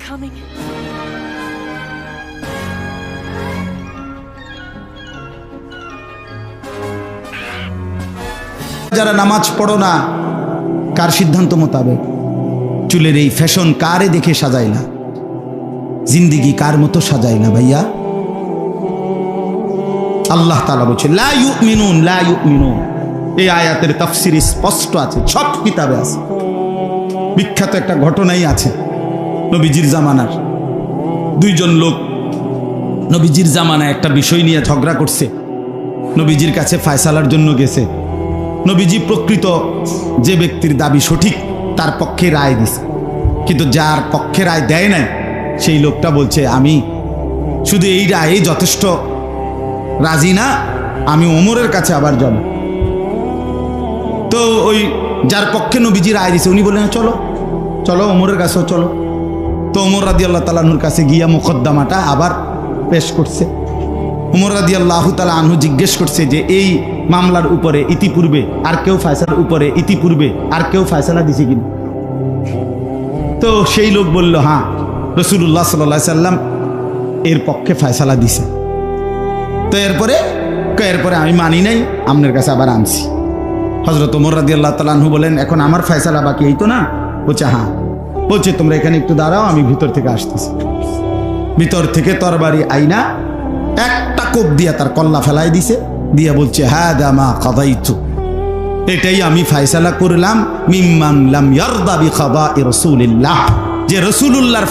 coming. যারা নামাজ পড়ো না, কার সিদ্ধান্ত মোতাবেক চুলের এই ফ্যাশন কারে দেখে সাজাই না? জিন্দিগি কার মতো সাজাই না ভাইয়া? আল্লাহ তাআলা বলছে লা ইউমিনুন, লা ইউমিনুন। এই আয়াতের তাফসীর স্পষ্ট আছে, সব কিতাবে আছে। বিখ্যাত একটা ঘটনাই আছে নবীজির জামানার। দুইজন লোক নবীজির জামানায় একটা বিষয় নিয়ে ঝগড়া করছে, নবীজির কাছে ফয়সালার জন্য গেছে। নবীজি প্রকৃত যে ব্যক্তির দাবি সঠিক তার পক্ষে রায় দিছে, কিন্তু যার পক্ষে রায় দেয় নাই সেই লোকটা বলছে আমি শুধু এই রায়ে যথেষ্ট রাজি না, আমি ওমরের কাছে আবার যাব। তো ওই যার পক্ষে নবীজি রায় দিছে উনি বললেন চলো চলো ওমরের কাছেও চলো। তো ওমর রাদিয়াল্লাহু তাআলা আনহুর কাছে গিয়া মুকদ্দমাটা আবার পেশ করছে। ওমর রাদিয়াল্লাহু তাআলা আনহু জিজ্ঞেস করছে যে এই মামলার উপরে ইতিপূর্বে আর কেউ ফয়সালার উপরে ইতিপূর্বে আর কেউ ফয়সালা দিছে কিনা? তো সেই লোক বলল হ্যাঁ, রাসূলুল্লাহ সাল্লাল্লাহু আলাইহি সাল্লাম এর পক্ষে ফয়সালা দিছে। তো এরপরে আমি মানি নাই, আপনার কাছে আবার আনছি। হযরত ওমর রাদিয়াল্লাহু তাআলা আনহু বলেন এখন আমার ফয়সালা বাকি, এই তো না? বলছে হ্যাঁ। বলছে তোমরা এখানে একটু দাঁড়াও, আমি ভিতর থেকে আসতেছি। ভিতর থেকে তরবারি আইনা একটা কোপ দিয়া তার কল্লা ফেলাই দিছে, দিয়া বলছে হাদা মা কাদাইতু, এটাই আমি ফয়সালা করলাম মিম্মান লাম ইয়ারদা বিকাদাই রাসূলিল্লাহ, যে রাসূলুল্লাহর